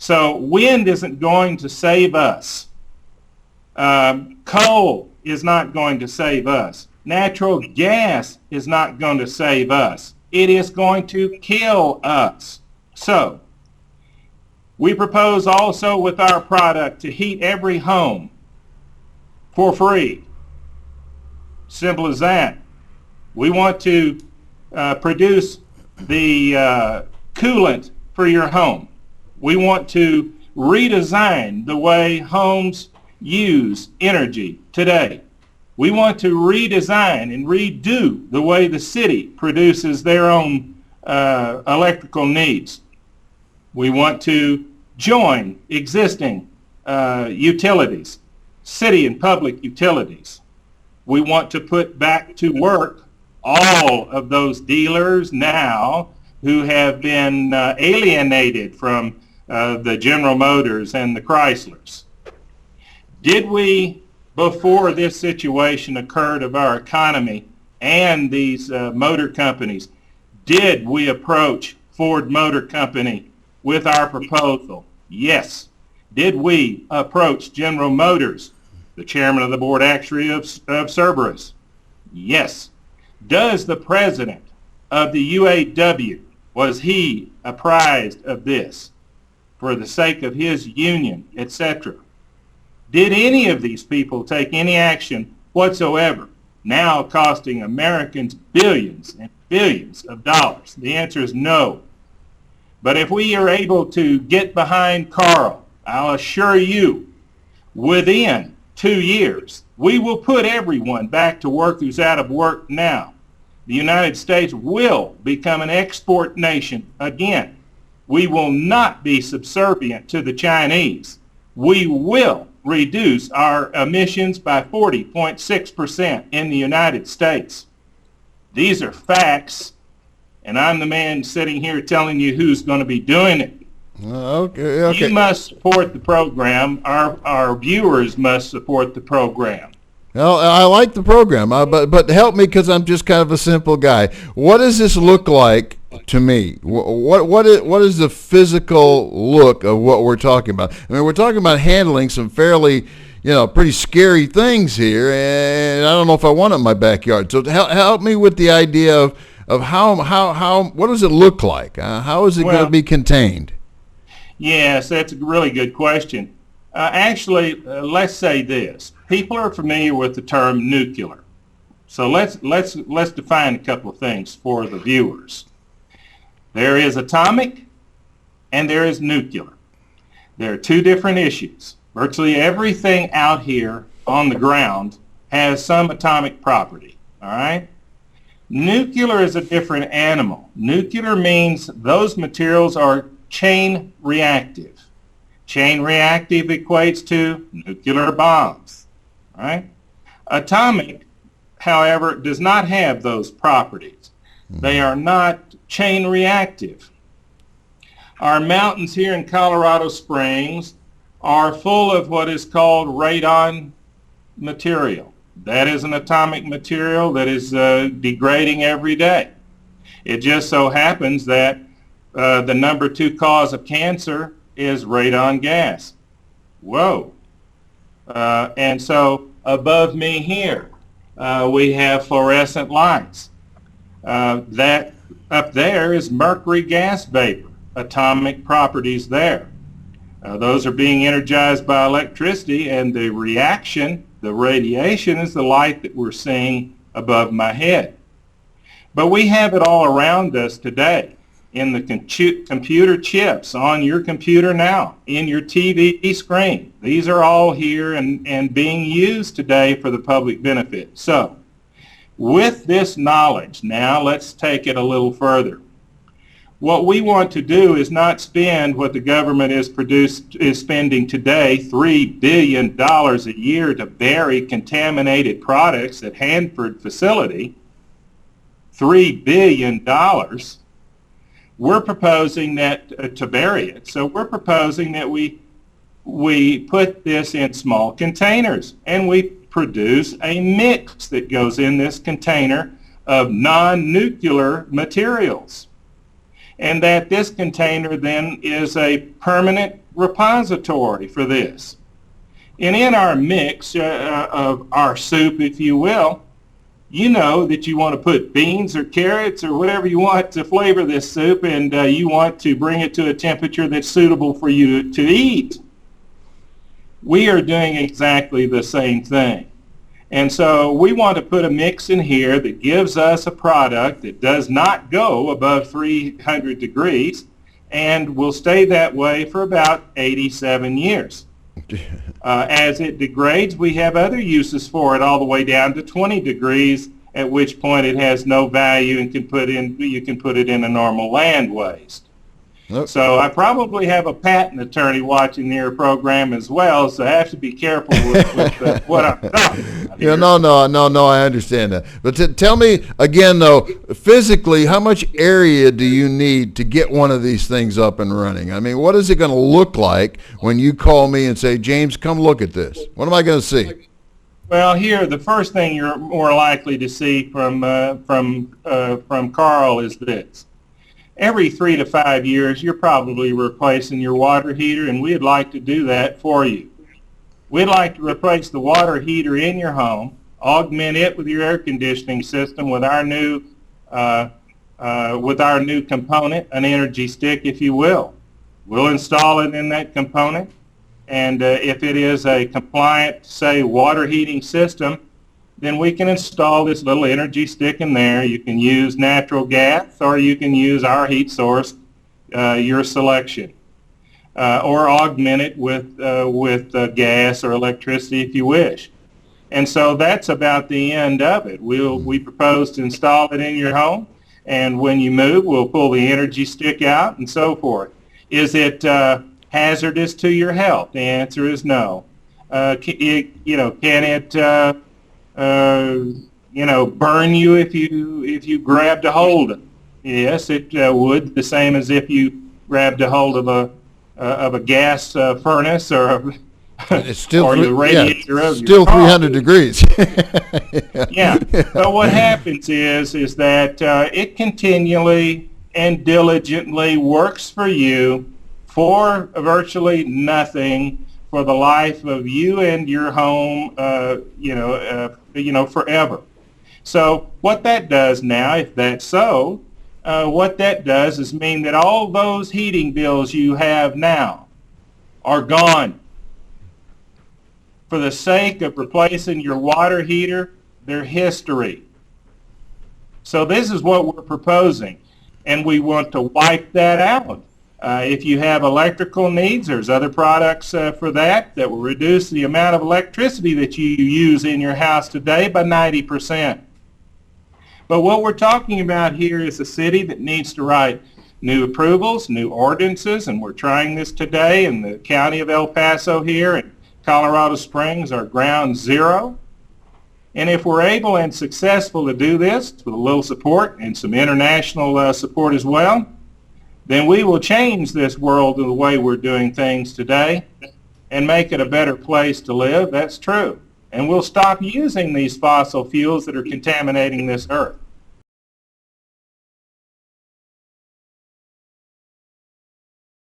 So wind isn't going to save us. Coal is not going to save us. Natural gas is not going to save us. It is going to kill us. So we propose also with our product to heat every home for free. Simple as that. We want to produce the coolant for your home. We want to redesign the way homes use energy today. We want to redesign and redo the way the city produces their own electrical needs. We want to join existing utilities, city and public utilities. We want to put back to work all of those dealers now who have been alienated from the General Motors and the Chryslers. Did we, before this situation occurred of our economy and these motor companies, did we approach Ford Motor Company with our proposal? Yes. Did we approach General Motors, the chairman of the board actuary of Cerberus? Yes. Does the president of the UAW, was he apprised of this for the sake of his union, etc.? Did any of these people take any action whatsoever, now costing Americans billions and billions of dollars? The answer is no. But if we are able to get behind Karl, I'll assure you, within 2 years, we will put everyone back to work who's out of work now. The United States will become an export nation again. We will not be subservient to the Chinese. We will reduce our emissions by 40.6% in the United States. These are facts, and I'm the man sitting here telling you who's going to be doing it. Okay. You must support the program. Our viewers must support the program. Well, I like the program, but help me, because I'm just kind of a simple guy. What does this look like to me? What is the physical look of what we're talking about? I mean, we're talking about handling some fairly, pretty scary things here, and I don't know if I want it in my backyard. So help me with the idea of how what does it look like? How is it going to be contained? Yes, that's a really good question. Actually, let's say this. People are familiar with the term nuclear. So let's define a couple of things for the viewers. There is atomic and there is nuclear. There are two different issues. Virtually everything out here on the ground has some atomic property, all right? Nuclear is a different animal. Nuclear means those materials are chain reactive. Chain reactive equates to nuclear bombs, right? Atomic, however, does not have those properties. They are not chain reactive. Our mountains here in Colorado Springs are full of what is called radon material. That is an atomic material that is degrading every day. It just so happens that the number 2 cause of cancer is radon gas. Whoa. And so above me here, we have fluorescent lights. That up there is mercury gas vapor, atomic properties there. Those are being energized by electricity, and the reaction, the radiation, is the light that we're seeing above my head. But we have it all around us today in the computer chips on your computer now, in your TV screen. These are all here and being used today for the public benefit. So with this knowledge, now let's take it a little further. What we want to do is not spend what the government is spending today, $3 billion a year to bury contaminated products at Hanford facility. $3 billion. We're proposing that to bury it. So we're proposing that we put this in small containers, and we produce a mix that goes in this container of non-nuclear materials. and that this container then is a permanent repository for this. And in our mix of our soup, if you will, you know that you want to put beans or carrots or whatever you want to flavor this soup, and you want to bring it to a temperature that's suitable for you to eat. We are doing exactly the same thing. And so we want to put a mix in here that gives us a product that does not go above 300 degrees and will stay that way for about 87 years. As it degrades, we have other uses for it all the way down to 20 degrees, at which point it has no value and you can put it in a normal land waste. Nope. So I probably have a patent attorney watching your program as well, so I have to be careful with what I'm talking about here. Yeah, no, I understand that. But tell me again, though, physically, how much area do you need to get one of these things up and running? I mean, what is it going to look like when you call me and say, James, come look at this? What am I going to see? Well, here, the first thing you're more likely to see from Karl is this. Every 3 to 5 years, you're probably replacing your water heater, and we'd like to do that for you. We'd like to replace the water heater in your home, augment it with your air conditioning system with our new component, an energy stick, if you will. We'll install it in that component, and if it is a compliant, say, water heating system, then we can install this little energy stick in there. You can use natural gas, or you can use our heat source, your selection, or augment it with gas or electricity if you wish. And so that's about the end of it. We propose to install it in your home, and when you move, we'll pull the energy stick out and so forth. Is it hazardous to your health? The answer is no. Can it burn you if you grabbed a hold of it? Yes, it would. The same as if you grabbed a hold of a gas furnace or it's still or the radiator of your still car. 300 degrees. Yeah. But what happens is that it continually and diligently works for you for virtually nothing for the life of you and your home, forever. So what that does now, if that's so, what that does is mean that all those heating bills you have now are gone. For the sake of replacing your water heater, they're history. So this is what we're proposing, and we want to wipe that out. If you have electrical needs, there's other products for that will reduce the amount of electricity that you use in your house today by 90%. But what we're talking about here is a city that needs to write new approvals, new ordinances, and we're trying this today in the county of El Paso here, and Colorado Springs are ground zero. And if we're able and successful to do this with a little support and some international support as well, then we will change this world in the way we're doing things today and make it a better place to live. That's true. And we'll stop using these fossil fuels that are contaminating this earth.